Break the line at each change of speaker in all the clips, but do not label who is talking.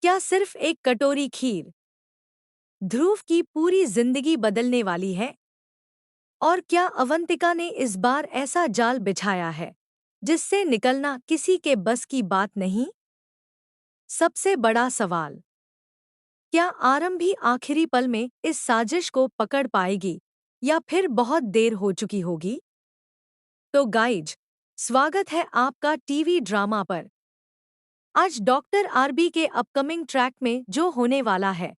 क्या सिर्फ एक कटोरी खीर ध्रुव की पूरी जिंदगी बदलने वाली है? और क्या अवंतिका ने इस बार ऐसा जाल बिछाया है जिससे निकलना किसी के बस की बात नहीं? सबसे बड़ा सवाल, क्या आरंभी आखिरी पल में इस साजिश को पकड़ पाएगी या फिर बहुत देर हो चुकी होगी? तो गाइज, स्वागत है आपका टीवी ड्रामा पर। आज डॉक्टर आरबी के अपकमिंग ट्रैक में जो होने वाला है,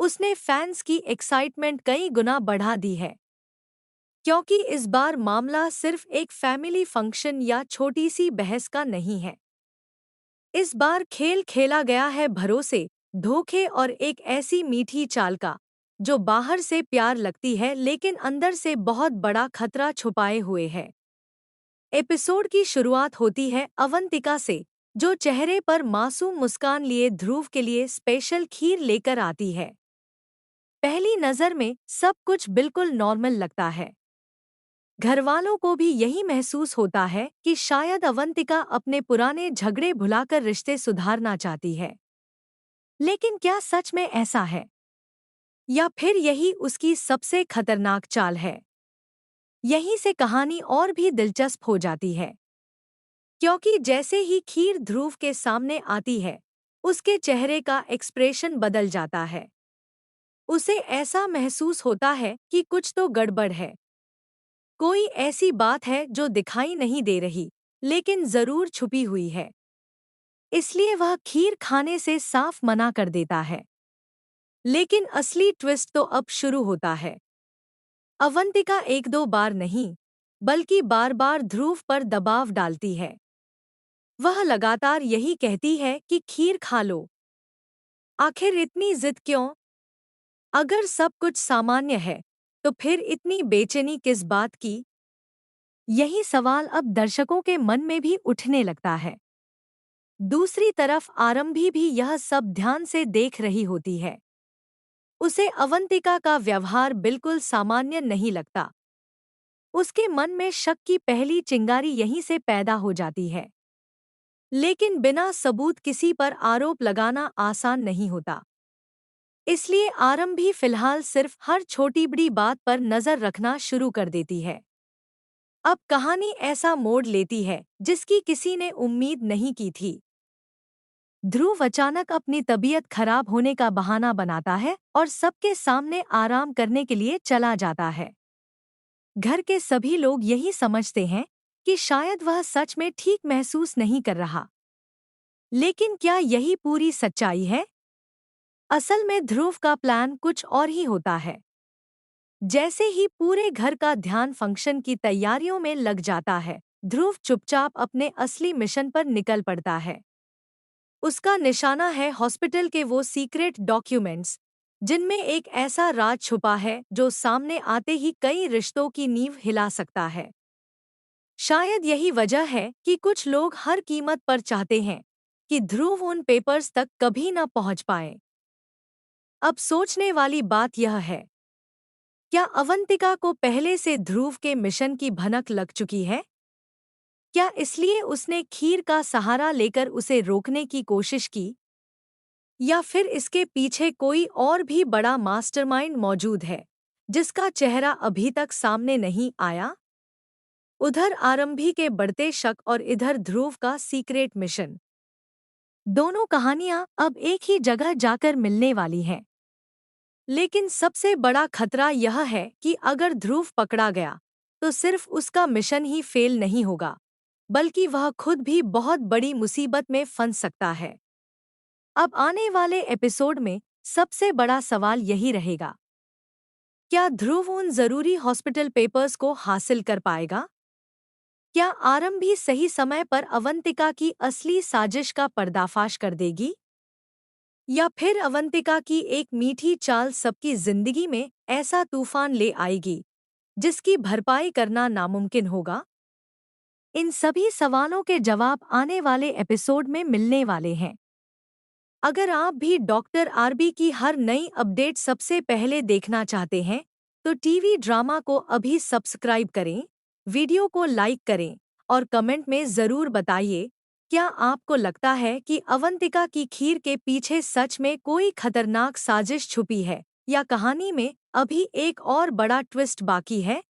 उसने फैंस की एक्साइटमेंट कई गुना बढ़ा दी है। क्योंकि इस बार मामला सिर्फ एक फैमिली फंक्शन या छोटी सी बहस का नहीं है। इस बार खेल खेला गया है भरोसे, धोखे और एक ऐसी मीठी चाल का जो बाहर से प्यार लगती है लेकिन अंदर से बहुत बड़ा खतरा छुपाए हुए है। एपिसोड की शुरुआत होती है अवंतिका से, जो चेहरे पर मासूम मुस्कान लिए ध्रुव के लिए स्पेशल खीर लेकर आती है। पहली नज़र में सब कुछ बिल्कुल नॉर्मल लगता है। घरवालों को भी यही महसूस होता है कि शायद अवंतिका अपने पुराने झगड़े भुलाकर रिश्ते सुधारना चाहती है। लेकिन क्या सच में ऐसा है? या फिर यही उसकी सबसे खतरनाक चाल है? यहीं से कहानी और भी दिलचस्प हो जाती है। क्योंकि जैसे ही खीर ध्रुव के सामने आती है, उसके चेहरे का एक्सप्रेशन बदल जाता है। उसे ऐसा महसूस होता है कि कुछ तो गड़बड़ है। कोई ऐसी बात है जो दिखाई नहीं दे रही, लेकिन जरूर छुपी हुई है। इसलिए वह खीर खाने से साफ मना कर देता है। लेकिन असली ट्विस्ट तो अब शुरू होता है। अवंतिका एक दो बार नहीं, बल्कि बार बार ध्रुव पर दबाव डालती है। वह लगातार यही कहती है कि खीर खा लो। आखिर इतनी जिद क्यों? अगर सब कुछ सामान्य है, तो फिर इतनी बेचैनी किस बात की? यही सवाल अब दर्शकों के मन में भी उठने लगता है। दूसरी तरफ आरंभी भी यह सब ध्यान से देख रही होती है। उसे अवंतिका का व्यवहार बिल्कुल सामान्य नहीं लगता। उसके मन में शक की पहली चिंगारी यहीं से पैदा हो जाती है। लेकिन बिना सबूत किसी पर आरोप लगाना आसान नहीं होता। इसलिए आरंभी फिलहाल सिर्फ हर छोटी बड़ी बात पर नजर रखना शुरू कर देती है। अब कहानी ऐसा मोड़ लेती है जिसकी किसी ने उम्मीद नहीं की थी। ध्रुव अचानक अपनी तबीयत खराब होने का बहाना बनाता है और सबके सामने आराम करने के लिए चला जाता है। घर के सभी लोग यही समझते हैं कि शायद वह सच में ठीक महसूस नहीं कर रहा। लेकिन क्या यही पूरी सच्चाई है? असल में ध्रुव का प्लान कुछ और ही होता है। जैसे ही पूरे घर का ध्यान फंक्शन की तैयारियों में लग जाता है, ध्रुव चुपचाप अपने असली मिशन पर निकल पड़ता है। उसका निशाना है हॉस्पिटल के वो सीक्रेट डॉक्यूमेंट्स, जिनमें एक ऐसा राज छुपा है जो सामने आते ही कई रिश्तों की नींव हिला सकता है। शायद यही वजह है कि कुछ लोग हर कीमत पर चाहते हैं कि ध्रुव उन पेपर्स तक कभी न पहुंच पाए। अब सोचने वाली बात यह है, क्या अवंतिका को पहले से ध्रुव के मिशन की भनक लग चुकी है? क्या इसलिए उसने खीर का सहारा लेकर उसे रोकने की कोशिश की? या फिर इसके पीछे कोई और भी बड़ा मास्टरमाइंड मौजूद है, जिसका चेहरा अभी तक सामने नहीं आया? उधर आरंभी के बढ़ते शक और इधर ध्रुव का सीक्रेट मिशन। दोनों कहानियां अब एक ही जगह जाकर मिलने वाली हैं। लेकिन सबसे बड़ा खतरा यह है कि अगर ध्रुव पकड़ा गया, तो सिर्फ उसका मिशन ही फेल नहीं होगा, बल्कि वह खुद भी बहुत बड़ी मुसीबत में फंस सकता है। अब आने वाले एपिसोड में सबसे बड़ा सवाल यही रहेगा, क्या ध्रुव उन जरूरी हॉस्पिटल पेपर्स को हासिल कर पाएगा? क्या आरंभी सही समय पर अवंतिका की असली साजिश का पर्दाफाश कर देगी? या फिर अवंतिका की एक मीठी चाल सबकी जिंदगी में ऐसा तूफान ले आएगी जिसकी भरपाई करना नामुमकिन होगा? इन सभी सवालों के जवाब आने वाले एपिसोड में मिलने वाले हैं। अगर आप भी डॉक्टर आरबी की हर नई अपडेट सबसे पहले देखना चाहते हैं, तो टीवी ड्रामा को अभी सब्सक्राइब करें, वीडियो को लाइक करें और कमेंट में ज़रूर बताइए क्या आपको लगता है कि अवंतिका की खीर के पीछे सच में कोई खतरनाक साजिश छुपी है, या कहानी में अभी एक और बड़ा ट्विस्ट बाकी है?